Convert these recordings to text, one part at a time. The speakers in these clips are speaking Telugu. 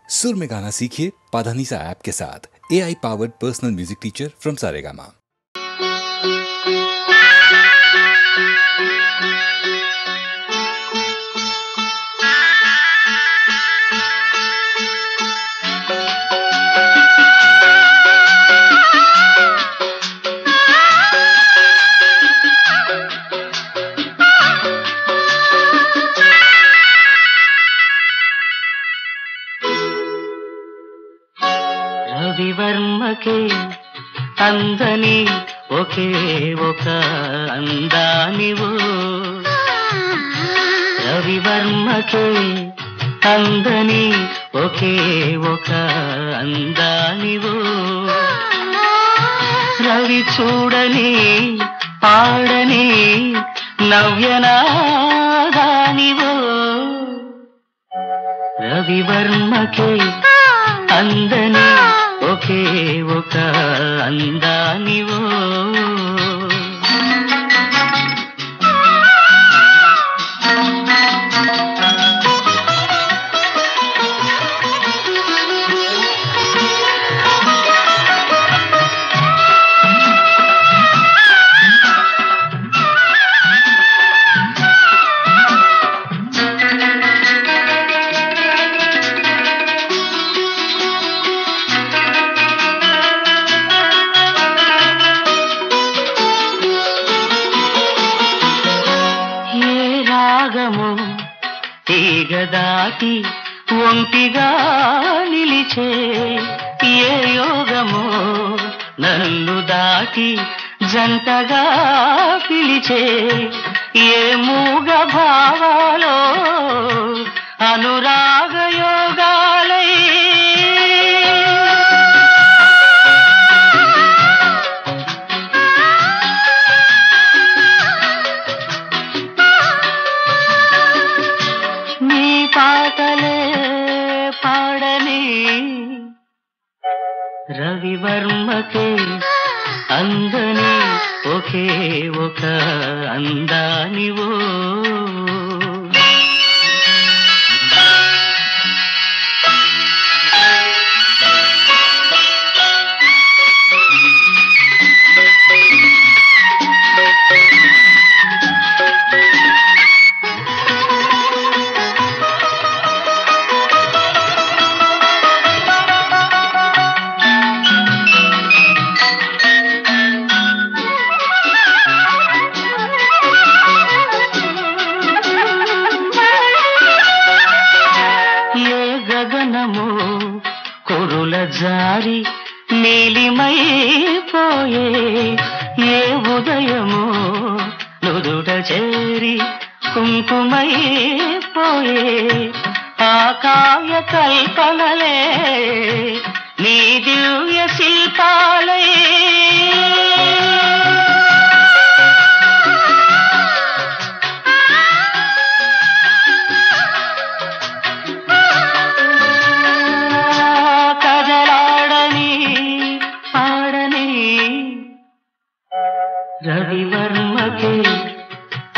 सुर में गाना सीखिए पाधानीसा ऐप के साथ। AI powered personal music teacher from Saregama. రవివర్మకే అందని ఒకే ఒక అందానివో, రవివర్మకే అందని ఒకే ఒక అందానివో, రవి చూడని పాడని నవ్యనాదానివో, రవివర్మకే అందని ఒకే ఒక అందానివో. తీగ దాటి ఒంటిగా నిలిచే ఏ యోగమో, నన్ను దాటి జంటగా పిలిచే ఏ మూగ భావాలో అనురాగ యోగాలై, పాటలే పాడని రవివర్మకే అందని ఒకే ఒక అందానివో. కురుల జారి నీలిమైపోయే ఏ ఉదయమో, నుదుట చేరి కుంకుమైపోయే ఆ కావ్య కల్పనలే నీ దివ్య శిల్పాలే, రవివర్మకే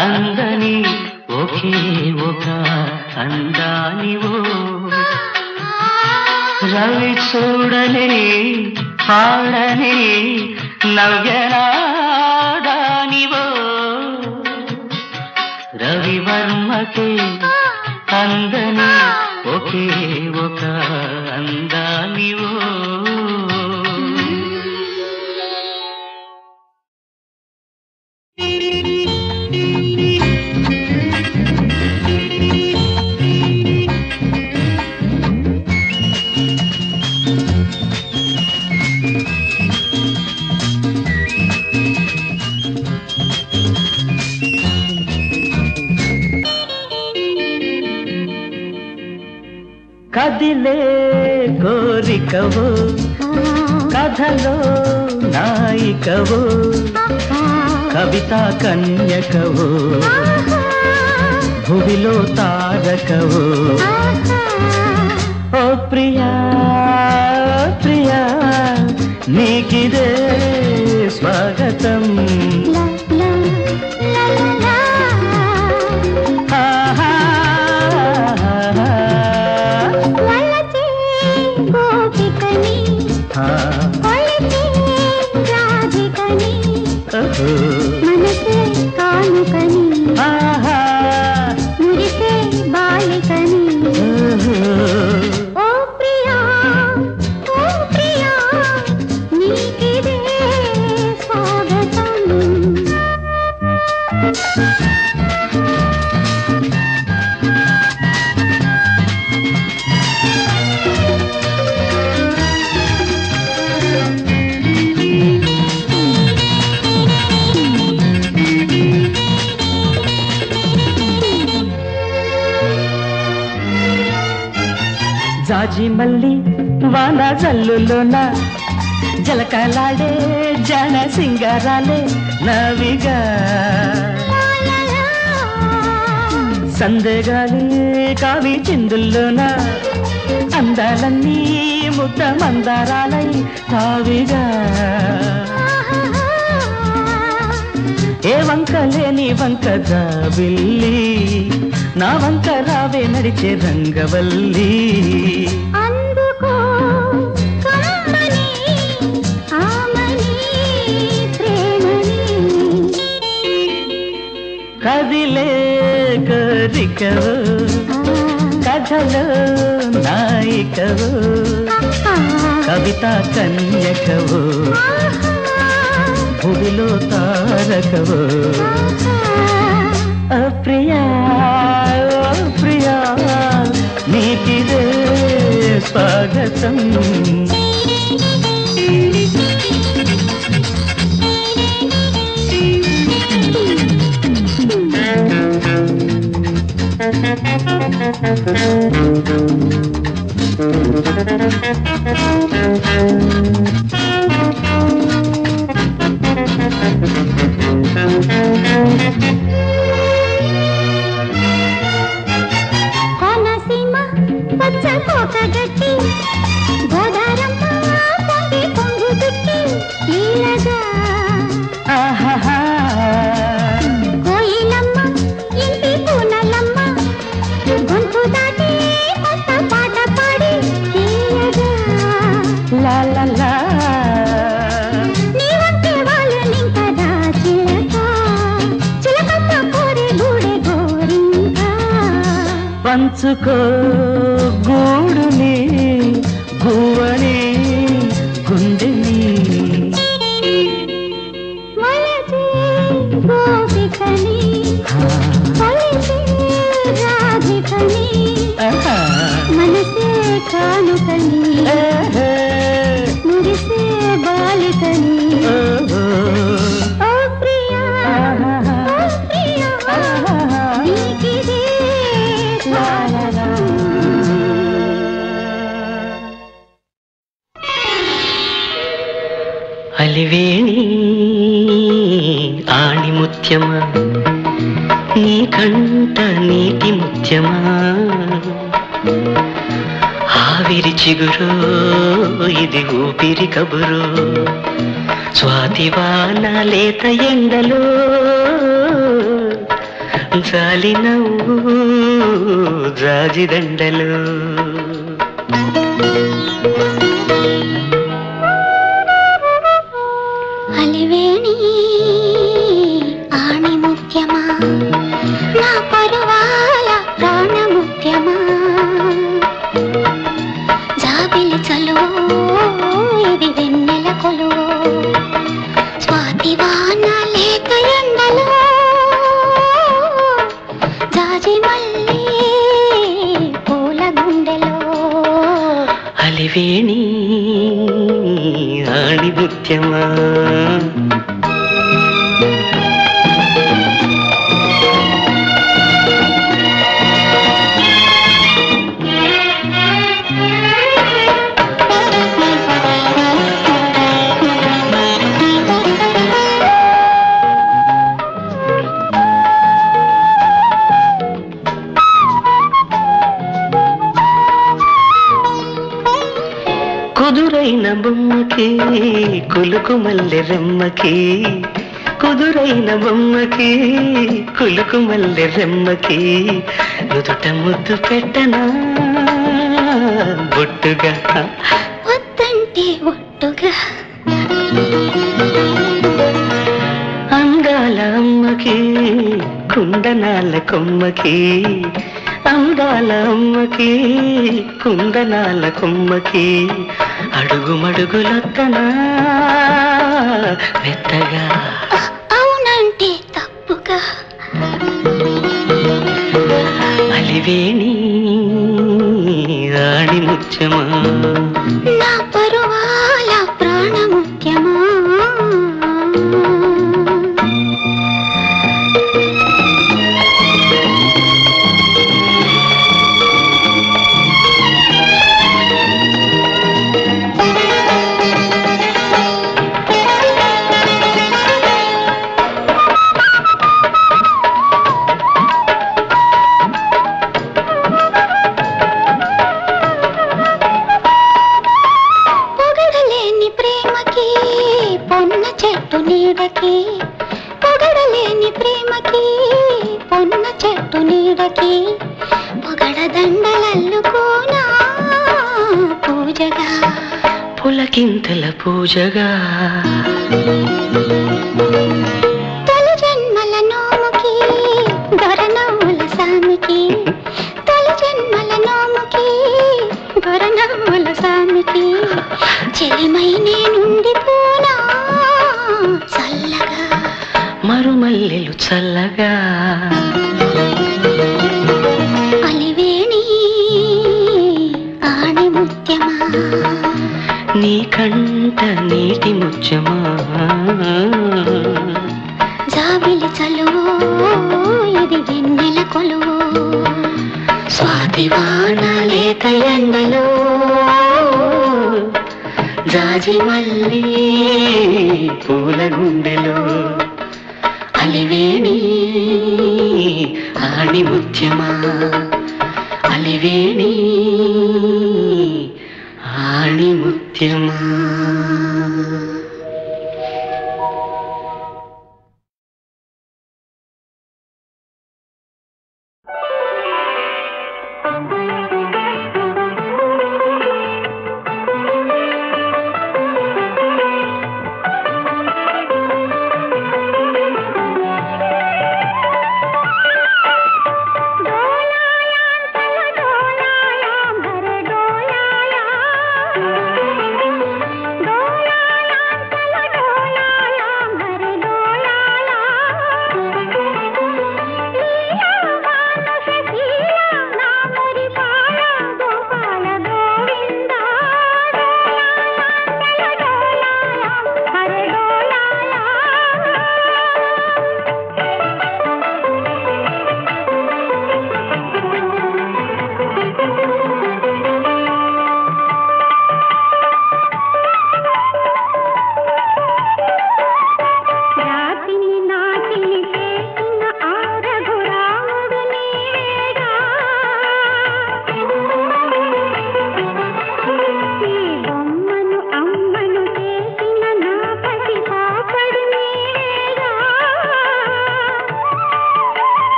అందని ఒకే ఒక అందానివో, రవి చూడని పాడని నవ్యనాదానివో, రవివర్మకే అందని ఒకే ఒక అందానివో. కదిలే కోరికవో, కథలో నాయికవో, కవితా కన్యకవో, భువిలో తారకవో, ఓ ప్రియా ప్రియా నీకిదే స్వాగతం. గోపికని కొలిచే రాధికని మనసే కానుకని మురిసే బాలికని ఓ ప్రియా నీకిదే స్వాగతం జాజి మల్లి వాన జల్లులోన జలకలాడే జన సింగారాలే నవిగా సందేగాలి కావి చిందుల్లోన అందాలన్నీ ముద్ద మందారాలై తావిగా ఏ వంక లేని వంక జాబిల్లి నా వంక రావే నడిచే రంగవల్లి అందుకో కమ్మని ఆమని ప్రేమని కదిలే కోరికవు కథలో నాయికవు కవిత కన్యకవు భువిలో తారకవు ప్రియా ప్రియా నీకిదే స్వాగతం కోనసీమ పచ్చ కోకగట్టి గోదారమ్మ పొంగి పొంగు దుట్టి లీలగా కోయిలమ్మ ఇంటి పూనలమ్మ గొంతు దాటి కొత్త పాట పాడి తీయగా లా లా లా నీ వంటి వాళ్ళని కదా చిలక చిలకమ్మ కోరి గూడే గోరింకా పంచుకో గూడుని గువ్వని గుండెని మలచే గోపికని కొలిచే రాధికని మనసే కానుకని మురిసే బాలికని ఓ ప్రియా నీకిదే స్వాగతం అలివేణి ఆణి ముత్యమా నీ కంట నీటి ముత్యమా ఆవిరి చిగురు ఇది ఊపిరి కబురు స్వాతివాన లేత ఎండలో జాలి నవ్వు జాజిదండలు అలివేణి ఆణి ముత్యమా నా పరువాల ప్రాణముత్యమా జాబిలి చలువో ఇది వెన్నెల కొలువో స్వాతివాన లేక ఎండలో జాజి మల్లి పూల గుండెలో అలివేణి ఆణి ముత్యమా కుదురైన బొమ్మకి కులుకు మల్లె రెమ్మకి కుదురైన బొమ్మకి కులుకు మల్లె రెమ్మకి నుదుట ముద్దు పెట్టనా బొట్టుగా అందాల అమ్మకి కుందనాల కొమ్మకి అందాల అమ్మకి కుందనాల కొమ్మకి అడుగుమడుగులొత్తనా మెత్తగా అవునంటే తప్పుగా అలివేణి రాణి ముత్యమా నా పరువాల ప్రాణముత్యమా పొగడలేని ప్రేమకి పొన్న చెట్టు నీడకి పొగడ దండలల్లుకోనా పూజగా పులకింతల పూజగా తొలి జన్మల నోముకి దొరనవ్వుల సామికి తొలి జన్మల నోముకి దొరనవ్వుల సామికి చెలిమై నేనుండిపోనా చల్లగా మరుమల్లెలు చల్లగా అలివేణి ఆణి ముత్యమా నీ కంట నీటి ముత్యమా జాబిలి చలువో ఇది వెన్నెల కొలువో స్వాతివాన లేత ఎండలో జాజి మల్లి పూల గుండెలో అలివేణి ఆణి ముత్యమా అలివేణి ఆణి ముత్యమా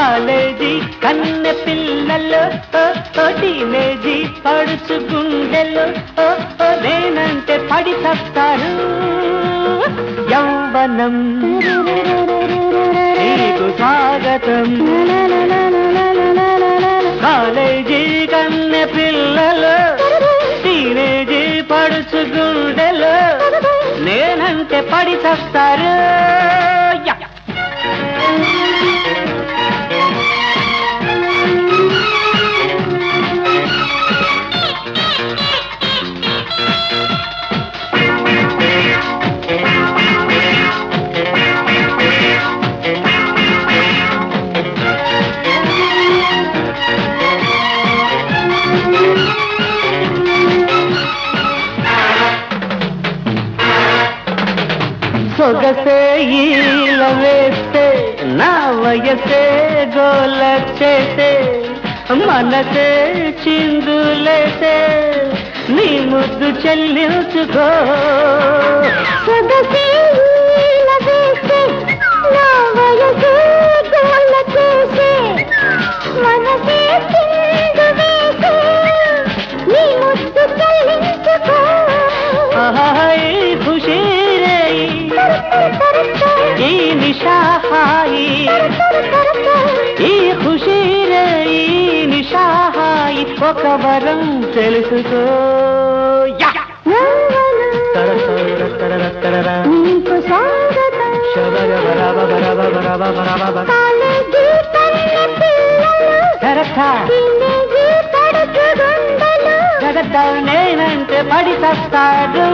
కాలేజీ కన్నె పిల్లలు టీనేజీ పడుచు గుండెలు నేనంటే పడి చస్తారు యౌవనం నీకు స్వాగతం కాలేజీ కన్నె పిల్లలు టీనేజీ పడుచు గుండెలు నేనంటే పడి చస్తారు సొగసే ఈల వేస్తే నా వయసే గోల చేసే మనసే చిందులేసే నీ ముద్దు చెల్లించుకో సొగసే ఈల వేస్తే నా వయసే గోల చేసే మనసే చిందులేసే నీ ముద్దు చెల్లించుకో ఈ ఖుషీ ఈ నిషాహాయి ఈ ఖుషీ ఈ నిషాహాయి ఒక వరం తెలుసుకో నీకు స్వాగతం కాలేజీ కన్నె పిల్లలు నేనంటే పడి చస్తాడు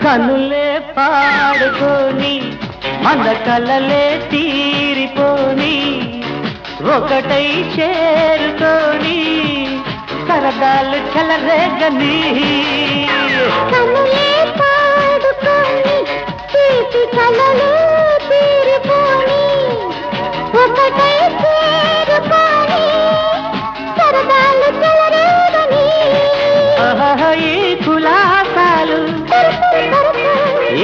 కనులే పాడుకొని మన కలలే తీరిపోని ఒకటై చేరుకొని సరదాలు చెలరేగని కనులే పాడుకొని తీపి కలలే తీరిపోని ఒకటై చేరుకొని సరదాలు చెలరేగని ఈ కులాసాలు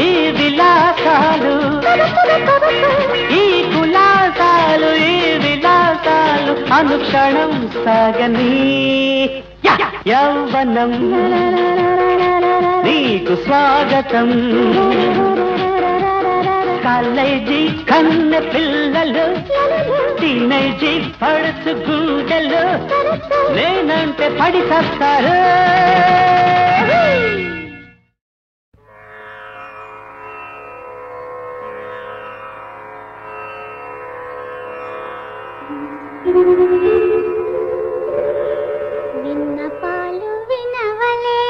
ఈ విలాసాలు ఈ కులాసాలు ఈ విలాసాలు అనుక్షణం సాగని యౌవనం నీకు స్వాగతం కాలేజీ కన్నె పిల్లలు టీనేజీ పడుచు గుండెలు నేనంటే పడి చస్తారు విన్నపాలు వినవలే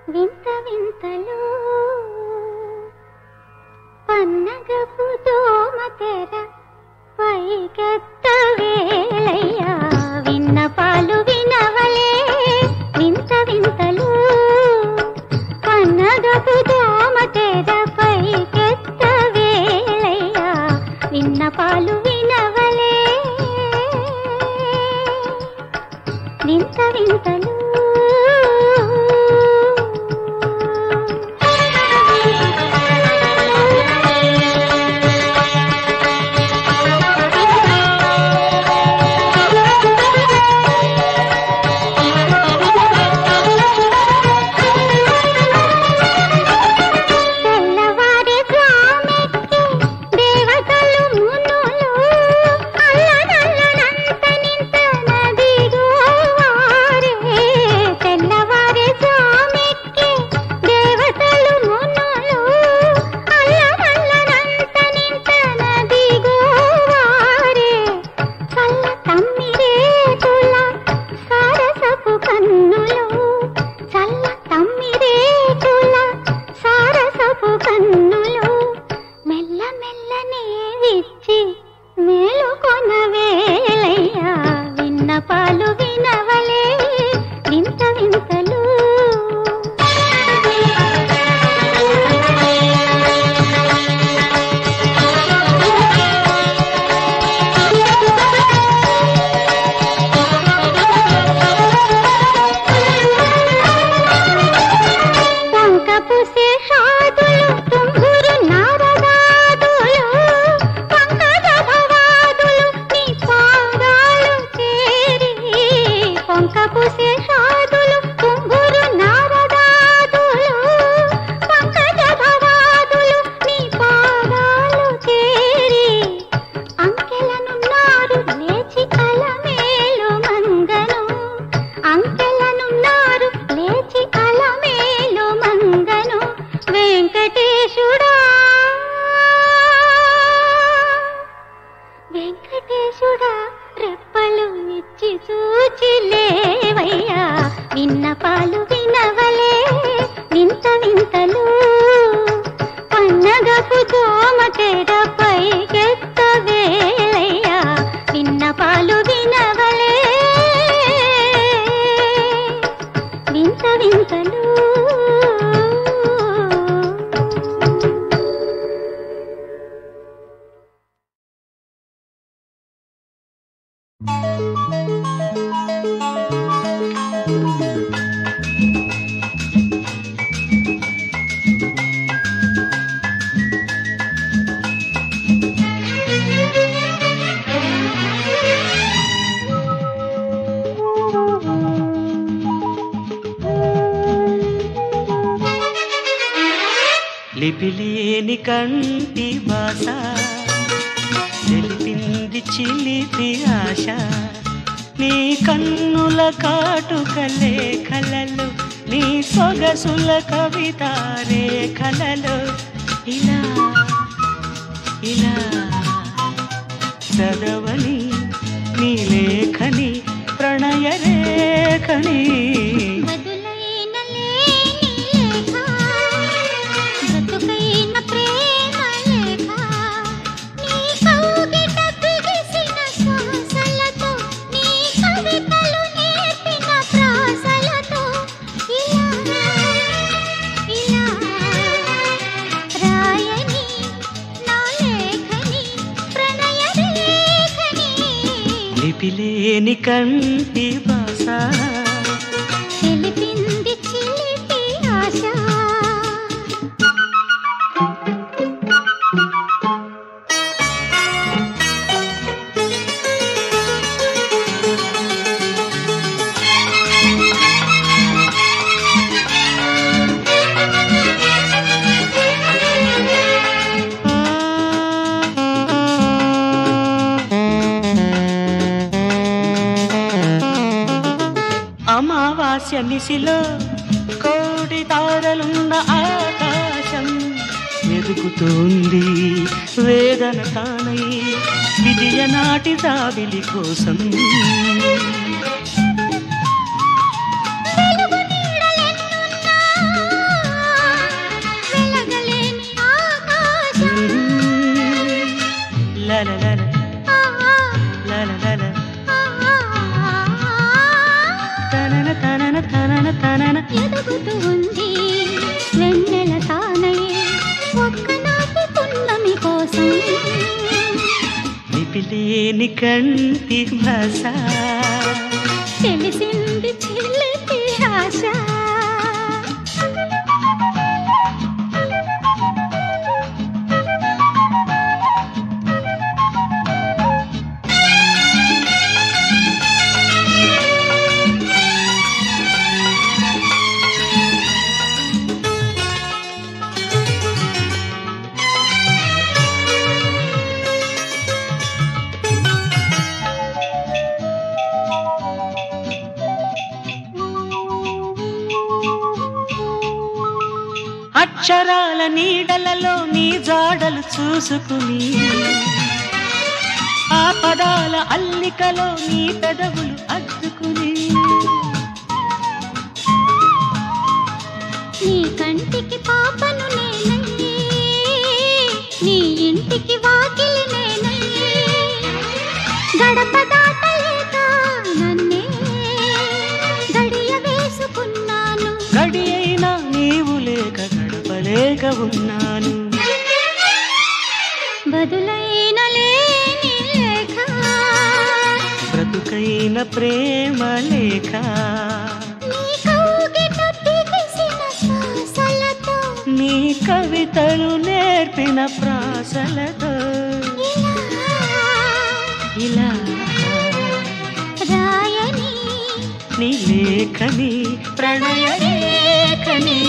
వింత వింతలు పన్నగపు దోమ తెర పైకెత్త వేలయ్యా విన్నపాలు వినవలే వింత వింతలు పన్నగపు దోమ తెర పైకెత్త వేలయ్యా విన్నపాలు వినవలే వింత వింతలు లిపిలేని కంటి భాష తెలిపింది చిలిపి ఆశ నీ కన్నుల కాటుక లేఖలలో నీ సొగసుల కవిత రేఖలలో ఇలా ఇలా చదవని నీ లేఖని ప్రణయ రేఖని బదులైన లేని లేఖ బ్రతుకైన ప్రేమ లేఖ నీ కౌగిట బిగిసిన శ్వాసలతో నీ కవితలు నేర్పిన ప్రాసలతో ఇలా ఇలా రాయని నా లేఖని ప్రణయ రేఖని లిపిలేని కంటి భాష తెలిపింది చిలిపి ఆశ అమావాస్య నిశిలో కోటి తారలున్న ఆకాశం ఎదుగుతోంది వేదన తానై విజయ నాటి జాబిలి కోసం వెలుగు నీడలెన్నున్నా వెలగలేని ఆకాశం లలలల ఆ లలలల ఆ తనన తనన తనన తనన ఎదుగుతూ ఉంది వెన్నెల తానై ఒక్కనాటి పున్నమి కోసం లిపిలేని కంటి భాష తెలిసింది చిలిపి ఆశ అక్షరాల నీడలలో నీ జాడలు చూసుకుని ఆ పదాల అల్లికలో నీ పెదవులు అద్దుకుని నీ కంటికి పాపను నేనయ్యి నీ ఇంటికి వాకిలి నేనయ్యి గడప దాటలేక నన్నే గడియ వేసుకున్నాను గడి అయినా నీవు లేక గడపలేక ఉన్నాను బదులైన లేని లేఖ బ్రతుకైన ప్రేమ లేఖ నీ కౌగిట బిగిసిన శ్వాసలతో నీ కవితలు నేర్పిన ప్రాసలతో ఇలా ఇలా రాయని నీ లేఖని ప్రణయ లేఖని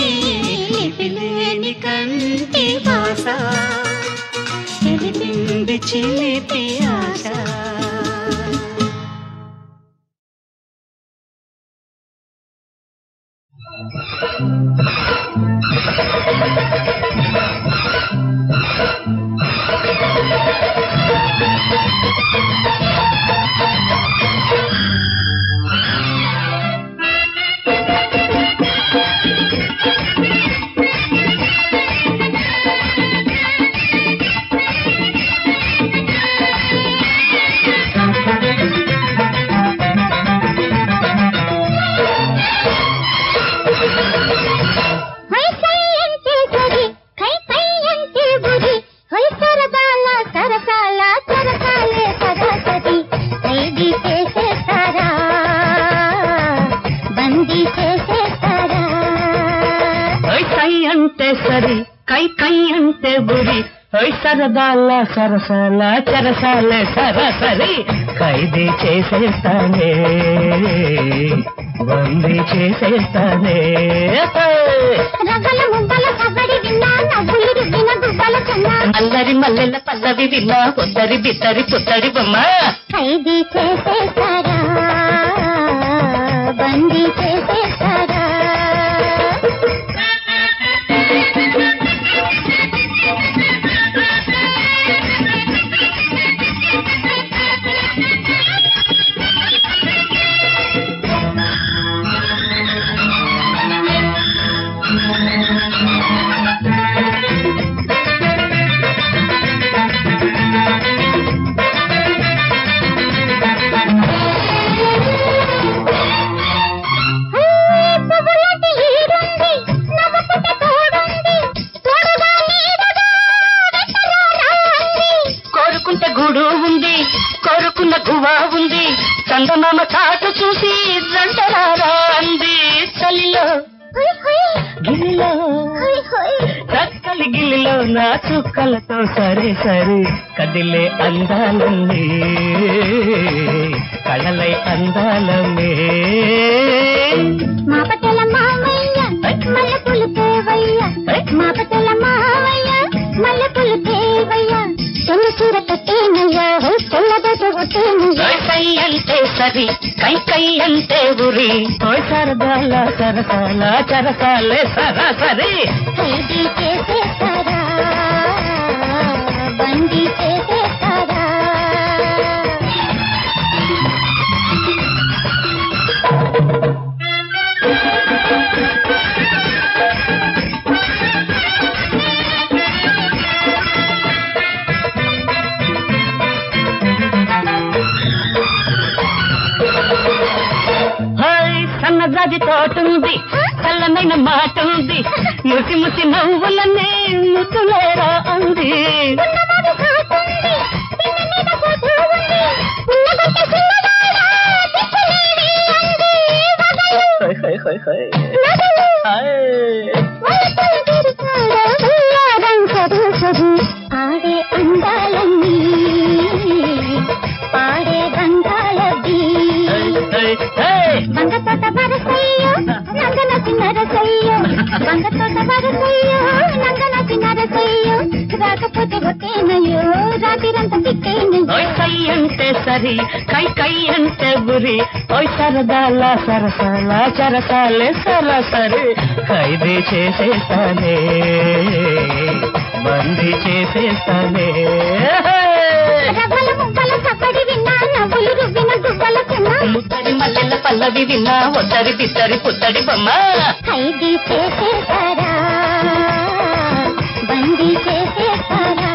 లిపిలేని కంటి భాష తెలిపింది చిలిపి ఆశ సరి కై కై అంటే బురి సరదాల సరసాల చరసాల సరసరి ఖైదీ చేసేస్తానే బందీ చేసేస్తానే రగల ముద్దల కబడి విన్నా నవ్వులు అల్లరి మల్లెల పల్లవి విన్నా పొద్దరి బిత్తరి పుత్తడి బొమ్మ ఖైదీ చేసేస్తారా బందీ చేసేస్తారా గూడు ఉంది కోరుకున్న గువా ఉంది చందమామ చాటు చూసి రంటరారా అంది చలిలో గిల్లిలో చక్కలి గిల్లిలో నా చుక్కలతో సరే సరే కదిలే అందాలన్నీ కళలై అందాలమే మా పటల మామయ్య మల్లెపూలు తేవయ్య మా పటల మామయ్య మల్లెపూలు తేవయ్య తెల్ల చీర కట్టేనయ్యా తెల్లదొడ్డు కొట్టేనయ్యా కై అంటే సరి కై అంటే ఉరి సరదాల సరసాల చరసాలే సరాసరి ఖైదీ చేసేస్తారా బందీ చేసేస్తారా సన్నజాజి తోటుంది చల్లనైన మాట ఉంది ముసి ముసి నవ్వులనే ముద్దులేరా అంది ఆడే అందాలన్నీ పాడే బంగాళీ బంగ తోట వరసయ్యో నంగన చిన్నరసయ్యో బంగ తోట వరసయ్యో నంగన చిన్నరసయ్యో రాకపోతే ఒకేనయ్యో రాత్రిరంతా తిట్టేనయ్యో కై అంటే సరి కై అంటే బురి సరదాల సరసాల చరసాలే సరసరి ఖైదీ చేసేస్తానే బందీ చేసేస్తానే రవ్వల మువ్వల సప్పడి విన్నా నవ్వులు రువ్విన గువ్వల తిన్నా ముద్దరి మల్లెల పల్లవి విన్నా ఒద్దరి బిద్దరి పుత్తడి బొమ్మ ఖైదీ చేసేస్తారా బందీ చేసేస్తారా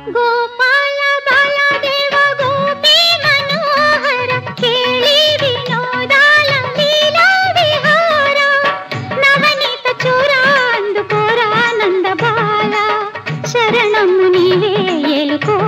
గోపాల బాలదేవ గోపీ మనోహర కేళి వినోదాల లీలా విహార నవనీత చూరాందు కోరానంద బాల శరణము నీవే ఏలుకో